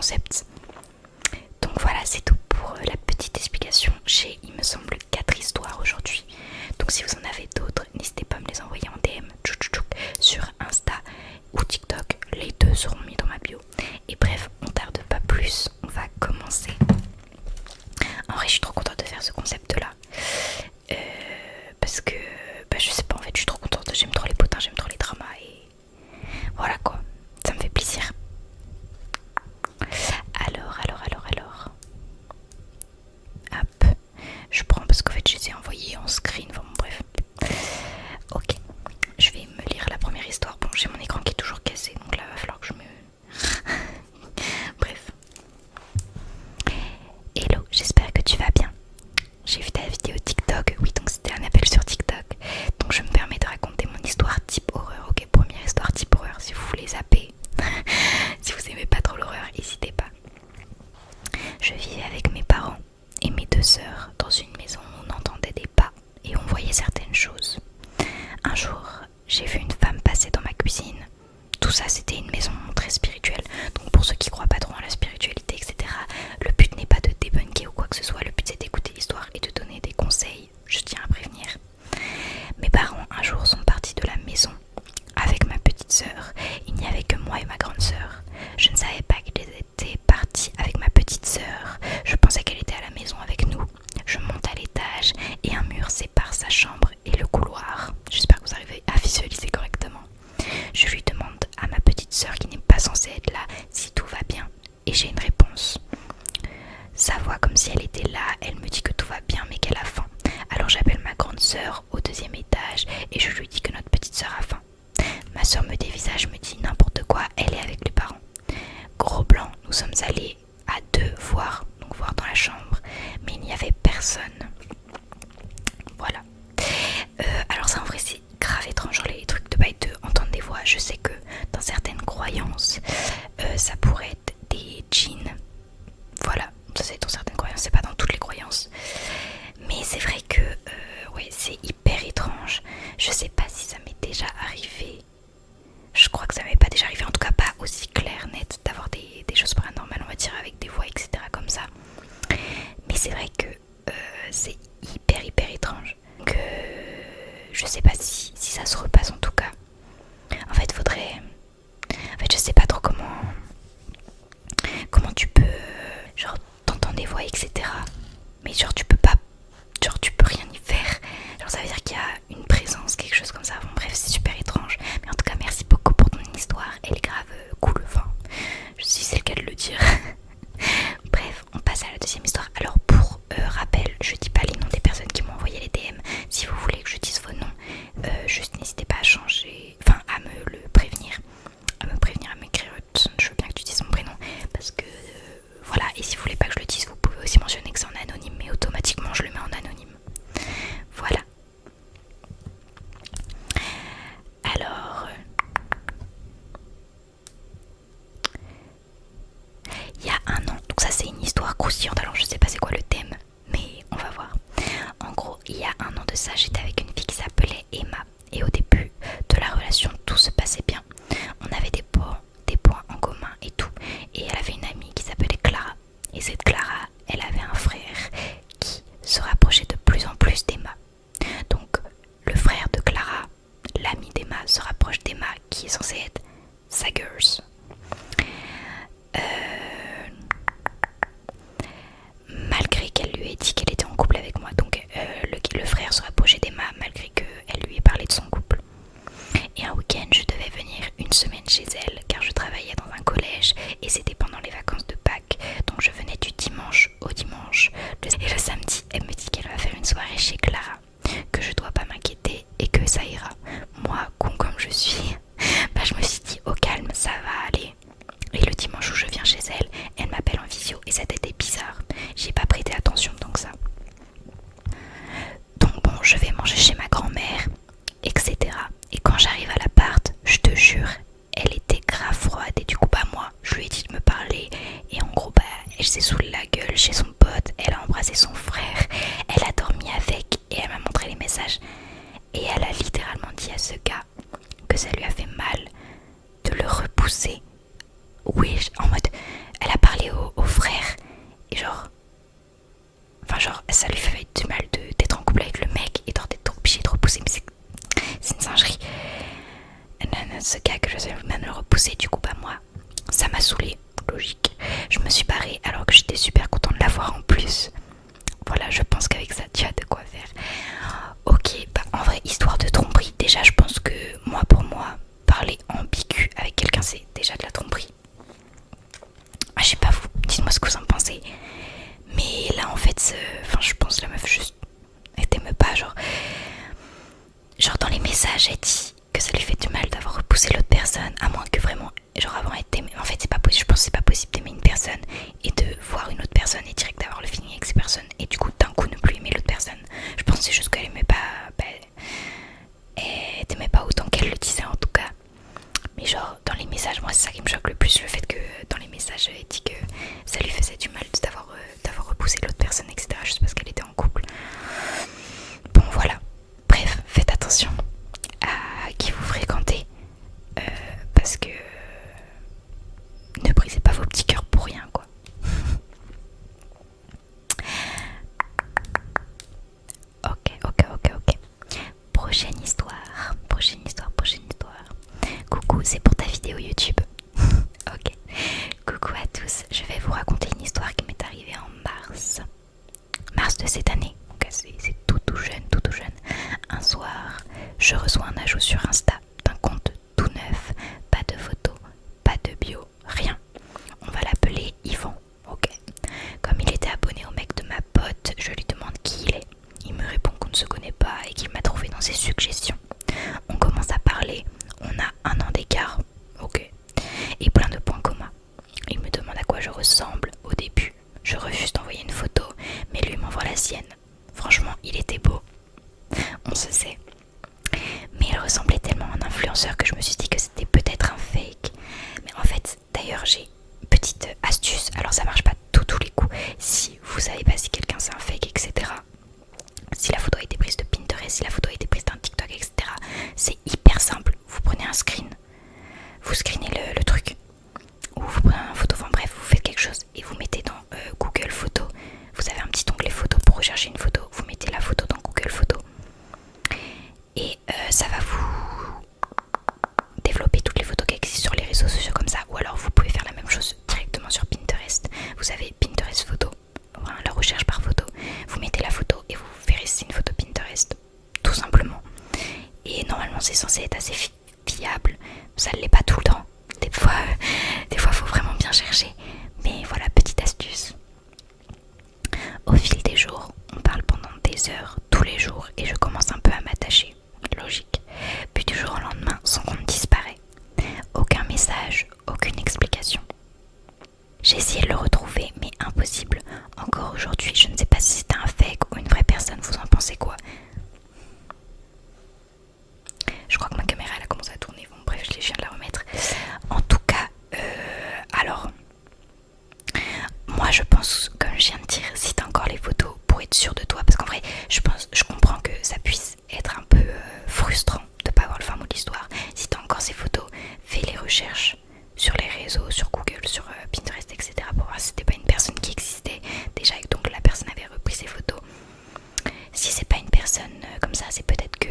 concept. Donc voilà, c'est tout pour la petite explication. J'ai, il me semble, 4 histoires aujourd'hui. Donc si vous en avez d'autres, n'hésitez pas à me les envoyer en DM sur Insta ou TikTok. Les deux seront mis dans ma bio. Et bref, on tarde pas plus, on va commencer. En vrai, je suis trop contente de faire ce concept-là. Parce que, je sais pas, en fait, je suis trop contente. J'aime trop les potins, j'aime trop les dramas. Et voilà quoi, ça me fait plaisir. Alors. Hop, je prends parce qu'en fait, je les ai envoyés en screen. Enfin, bon, bref. Ok, je vais me lire la première histoire. Bon, j'ai mon écran qui est toujours cassé, donc là, il va falloir que je me... Bref. Hello, j'espère que tu vas bien. J'ai vu ta vidéo TikTok, oui, donc c'était un appel sur TikTok. Donc je me permets de raconter mon histoire type horreur. Ok, première histoire type horreur, si vous voulez zapper. Si vous aimez pas trop l'horreur, n'hésitez pas. Je vivais avec mes parents et mes 2 sœurs dans une maison où on entendait des pas et on voyait certaines choses. Un jour, j'ai vu une femme passer dans ma cuisine. Tout ça, c'était une maison très spirituelle. Donc pour ceux qui croient pas trop en la spiritualité, etc., le but n'est pas de débunker ou quoi que ce soit. Le but c'est d'écouter l'histoire et de donner des conseils. Je tiens à prévenir. Mes parents un jour sont partis de la maison avec ma petite sœur. Il n'y avait que moi et ma grande sœur. Je ne savais pas qu'ils étaient partis avec ma petite sœur. Je pensais qu'elle était à la maison avec nous. Je monte à l'étage et un mur sépare sa chambre et le couloir. J'espère que vous arrivez à visualiser correctement. Je lui demande à ma petite sœur qui n'est pas censée être là si tout va bien et j'ai une réponse. Sa voix comme si elle était là, elle me dit que tout va bien mais qu'elle a faim. Alors j'appelle ma grande sœur au 2e étage et je lui dis que notre petite sœur a faim. Ma sœur me dévisage, me dit n'importe quoi, elle est avec les parents. Gros blanc, nous sommes allés à 2 voir dans la chambre, mais il n'y avait personne. Voilà. Alors ça en vrai c'est grave étrange, genre les trucs de bail de entendre des voix. Je sais que dans certaines croyances, ça pourrait être des djinns. Voilà, ça c'est dans certaines croyances, c'est pas dans toutes les croyances. Mais c'est vrai que ouais, c'est hyper étrange. Je sais pas si ça m'est déjà arrivé. Je crois que ça m'est pas déjà arrivé, en tout cas pas aussi clair, net, d'avoir des choses paranormales, on va dire, avec des voix, etc. comme ça. Mais c'est vrai que c'est hyper étrange. Donc je sais pas si ça se repasse en tout cas. En fait, je sais pas trop comment tu peux, genre, t'entends des voix, etc. Mais genre, tu peux rien y faire. Genre, ça veut dire qu'il y a une présence, quelque chose comme ça. Bon, bref, c'est super étrange. Mais en tout cas, merci beaucoup pour ton histoire. Elle est grave cool, enfin, si c'est le cas de le dire. Bref, on passe à la 2e histoire. Alors, pour rappel, je dis pas les noms des personnes qui m'ont envoyé les DM. Si vous voulez que je dise vos noms, juste n'hésitez pas à changer, enfin, à me le prévenir. À m'écrire. Je veux bien que tu dises mon prénom. Parce que, voilà. Et si vous voulez pas que je le dise, vous pouvez aussi mentionner que c'est en anonyme. Mais automatiquement, je le mets en anonyme. Voilà. Alors, il y a un an, donc ça c'est une histoire croustillante, alors je sais pas c'est quoi le thème, mais on va voir. En gros, il y a un an de ça, j'étais avec une fille qui s'appelait Emma, et au début de la relation, tout se passait bien. On avait des points en commun et tout, et elle avait une amie qui s'appelait Clara, et cette Clara, elle avait un frère qui se rapprochait de plus en plus d'Emma. Donc, le frère de Clara, l'ami d'Emma, se rapproche d'Emma, qui est censée être sa girls. Malgré qu'elle lui ait dit qu'elle était en couple avec moi, donc le frère se rapprochait d'Emma malgré qu'elle lui ait parlé de son couple. Et un week-end, je devais venir une semaine chez elle car je travaillais dans un collège et c'était pendant les vacances de Pâques, donc je venais du dimanche au dimanche. Et le samedi, elle me dit qu'elle va faire une soirée chez Clara, que je dois pas m'inquiéter et que ça ira. Moi, con comme je suis, je me suis dit au calme, ça va aller. Et le dimanche où je viens chez elle, elle m'appelle en visio et ça était bizarre. J'ai pas prêté attention tant que ça. Donc bon, je vais manger chez ma grand-mère, etc. Et quand j'arrive à l'appart, je te jure, elle était grave froide et du coup moi, je lui ai dit de me parler et en gros elle s'est saoulée la gueule chez son pote, elle a embrassé son frère, elle a dormi avec et elle m'a montré les messages et elle a littéralement dit à ce gars que ça lui a fait mal de le repousser. Oui, en mode, elle a parlé alors que j'étais super contente de l'avoir en plus. Voilà, je pense qu'avec ça, tu as de quoi faire. Ok, bah en vrai, histoire de tromperie, déjà je pense que moi pour moi, parler ambigu avec quelqu'un c'est déjà de la tromperie. Ah, je sais pas vous, dites-moi ce que vous en pensez. Mais là en fait, enfin je pense la meuf juste, elle t'aime pas, genre dans les messages elle dit que ça lui fait du mal d'avoir repoussé l'autre personne, à moins que vraiment, genre avant elle t'aimait. En fait c'est pas possible, je pense que c'est pas possible d'aimer une personne et de voir une autre personne et direct d'avoir le feeling avec cette personne et du coup d'un coup ne plus aimer l'autre personne. Je pense que c'est juste qu'elle aimait pas, elle t'aimait pas autant qu'elle le disait en tout cas. Mais genre dans les messages, moi c'est ça qui me choque le plus, le fait que dans les messages elle dit que ça lui faisait du mal d'avoir repoussé l'autre personne, etc. Juste parce qu'elle était en couple. Bon voilà, bref, faites attention à qui vous fréquentez, parce que ne brisez pas vos petits cœurs pour rien quoi. Ok. Prochaine histoire. Coucou, c'est pour ta vidéo YouTube. Ok. Coucou à tous, je vais vous raconter une histoire qui m'est arrivée en mars de cette année. Donc c'est tout jeune. Un soir, je reçois un ajout sur Insta d'un compte tout neuf, pas de photo, pas de bio, rien. On va l'appeler Yvan, ok. Comme il était abonné au mec de ma pote, je lui demande qui il est. Il me répond qu'on ne se connaît pas et qu'il m'a trouvé dans ses suggestions. On commence à parler, on a 1 an d'écart, ok, et plein de points communs. Il me demande à quoi je ressemble au début. Je refuse d'envoyer une photo, mais lui m'envoie la sienne. Franchement, il était beau. On se sait. Mais il ressemblait tellement à un influenceur que je me suis dit que c'était peut-être un fake. Mais en fait, d'ailleurs, j'ai une petite astuce. Alors ça marche pas tous les coups. Si vous savez pas si quelqu'un c'est un fake, etc. Si la photo a été prise de Pinterest, si la photo a été prise d'un TikTok, etc. C'est hyper simple. Vous prenez un screen. Vous screenez le truc. Ou vous prenez une photo, enfin bref, vous faites quelque chose et vous mettez dans Google Photos. Vous avez un petit onglet photo pour rechercher une photo. Vous mettez la photo dans Google Photos. Et ça va vous développer toutes les photos qui existent sur les réseaux sociaux comme ça. Ou alors vous pouvez faire la même chose directement sur Pinterest. Vous avez Pinterest photo, enfin, la recherche par photo. Vous mettez la photo et vous verrez si c'est une photo Pinterest, tout simplement. Et normalement c'est censé être assez fiable. Ça ne l'est pas tout le temps. Des fois faut vraiment bien chercher. Mais voilà, petite astuce. Au fil des jours, on parle pendant des heures, tous les jours, et je commence un peu à m'attacher. Logique. Puis du jour au lendemain, son compte disparaît. Aucun message, aucune explication. J'ai essayé de le retrouver, mais impossible. Encore aujourd'hui, je ne sais pas si c'était un fake ou une vraie personne. Vous en pensez quoi? Je crois que ma caméra elle a commencé à tourner. Bon, bref, je viens de la remettre. En tout cas, alors, moi je pense, comme je viens de dire, si t'as encore les photos pour être sûr de toi, parce qu'en vrai, je comprends que ça puisse être un peu frustrant de pas avoir le fin mot de l'histoire. Si t'as encore ces photos, fais les recherches sur les réseaux, sur Google, sur Pinterest, etc. pour voir si c'était pas une personne qui existait déjà et que donc la personne avait repris ses photos. Si c'est pas une personne comme ça, c'est peut-être que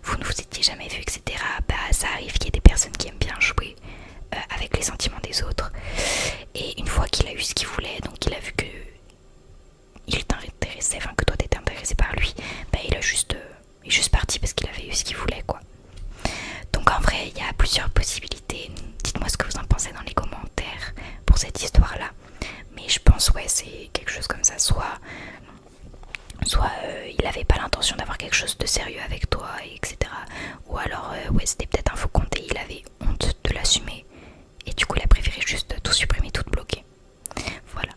vous ne vous étiez jamais vu, etc. Bah ça arrive qu'il y ait des personnes qui aiment bien jouer avec les sentiments des autres. Et une fois qu'il a eu ce qu'il voulait, donc il a vu que il t'intéressait, enfin que toi t'étais intéressé par lui, bah il est juste parti parce qu'il avait eu ce qu'il voulait quoi. Donc en vrai il y a plusieurs possibilités. Dites-moi ce que vous en pensez dans les commentaires pour cette histoire là. Mais je pense ouais c'est quelque chose comme ça, soit il avait pas l'intention d'avoir quelque chose de sérieux avec toi, etc. Ou alors ouais c'était peut-être un faux compte et il avait honte de l'assumer. Et du coup il a préféré juste tout supprimer, tout bloquer. Voilà.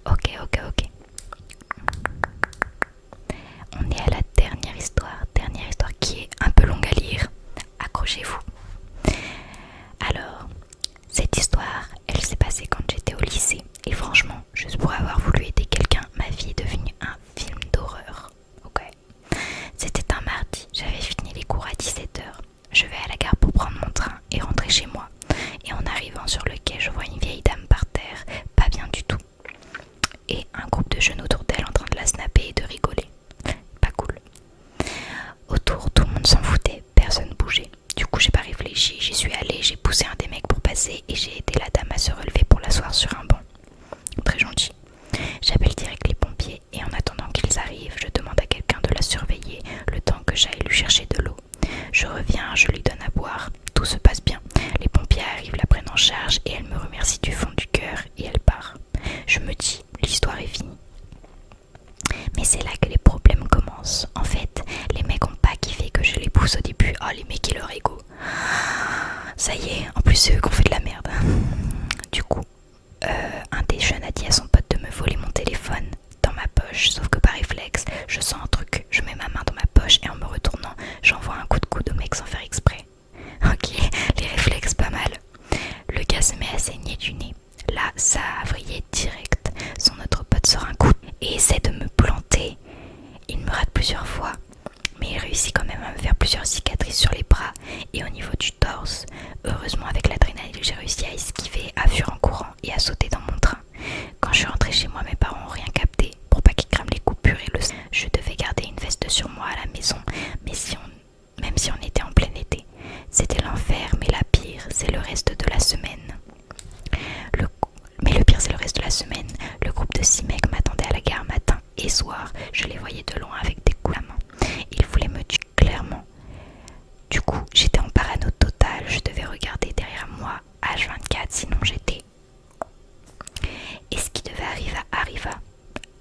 Ok. On est à la dernière histoire qui est un peu longue à lire. Accrochez-vous. Alors, cette histoire, elle s'est passée quand j'étais au lycée. Et franchement, juste pour avoir voulu aider quelqu'un, ma vie est devenue un film d'horreur. Ok. C'était un mardi, j'avais fini les cours à 17h. Je vais à la gare pour prendre mon Elle me remercie du fond du cœur et elle part. Je me dis, l'histoire est finie. Mais c'est là que les problèmes commencent. En fait, les mecs ont pas kiffé que je les pousse au début. Oh, les mecs et leur ego. Ça y est, en plus c'est eux qui ont fait de la merde. Du coup, un des jeunes a dit à son pote de me voler mon téléphone dans ma poche. Sauf que par réflexe, je sens un truc. Je mets ma main dans ma poche et en me retournant, j'envoie un coup de coude au mec sans faire exprès. Ok, les réflexes pas mal. Le gars se met à saigner du nez. Là, ça a vrillé direct. Son autre pote sort un coup et essaie de me planter. Il me rate plusieurs fois, mais il réussit quand même à me faire plusieurs cicatrices sur les bras et au niveau du torse. Heureusement, avec l'adrénaline, j'ai réussi à esquiver, à fuir en courant et à sauter dans mon train. Quand je suis rentrée chez moi, mes parents n'ont rien capté. Pour pas qu'ils crament les coupures et le sang, je devais garder une veste sur moi à la maison, mais même si on était en plein été. C'était l'enfer, mais la pire, c'est le reste de la semaine. Mais le pire, c'est le reste de la semaine. Le groupe de 6 mecs m'attendait à la gare matin et soir. Je les voyais de loin avec des coups à main. Ils voulaient me tuer clairement. Du coup, j'étais en parano totale. Je devais regarder derrière moi H24, sinon j'étais. Et ce qui devait arriver arriva.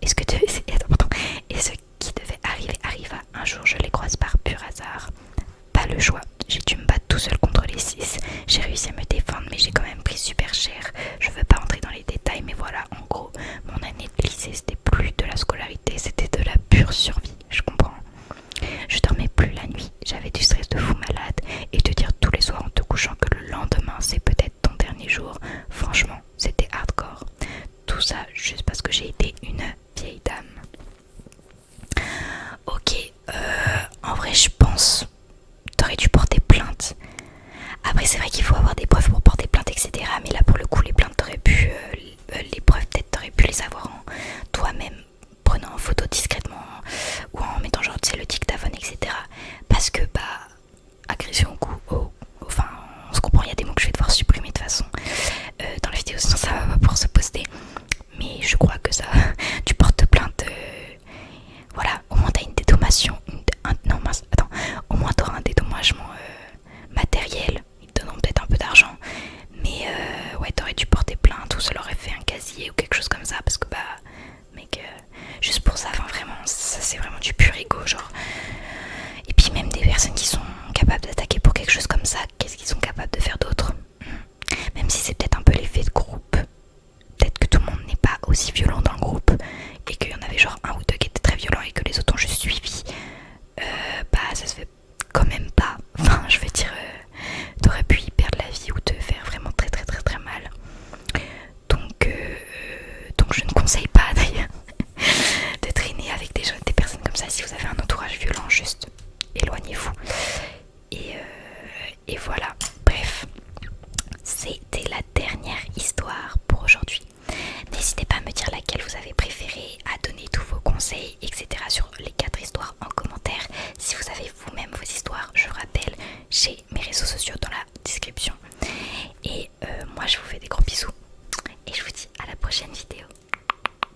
Et ce qui devait arriver arriva. Un jour, je les croise par pur hasard. Pas le choix. J'ai dû me battre tout seul contre les 6. J'ai réussi à me défendre, mais j'ai quand même pris super cher. Je veux pas entrer dans les détails, mais voilà, en gros, mon année de lycée, c'était plus de la scolarité, c'était de la pure survie, je comprends. Je dormais plus la nuit, j'avais du stress de fou malade, et te dire tous les soirs en te couchant que le lendemain, c'est peut-être ton dernier jour, franchement, c'était hardcore. Tout ça juste parce que j'ai été une vieille dame. Ok, en vrai, je pense... T'aurais dû porter plainte. Après, c'est vrai qu'il faut avoir des preuves pour porter plainte, etc. Mais là, pour le coup, les plaintes, t'aurais pu... les preuves, peut-être, t'aurais pu les avoir en toi-même, prenant en photo discrètement, ou en mettant genre, tu sais, le dictaphone, etc. Parce que, bah, agression au cou, enfin, on se comprend, il y a des mots que je vais devoir supprimer de toute façon dans la vidéo, sinon ça va pas pouvoir se poster. Mais je crois que ça... Tu portes plainte... voilà, au moins t'as une dédommation... non, mince, attends. Au moins t'auras un dédommagement matériel. Ils te donneront peut-être un peu d'argent. Mais ouais, t'aurais dû porter plainte ou ça leur aurait fait un casier ou quelque chose comme ça. Parce que bah, mec, juste pour ça, enfin vraiment, ça c'est vraiment du pur ego, genre. Et puis même des personnes qui sont capables d'attaquer pour quelque chose comme ça, qu'est-ce qu'ils sont capables de faire d'autre? Même si c'est peut-être un peu l'effet de groupe. Peut-être que tout le monde n'est pas aussi violent dans le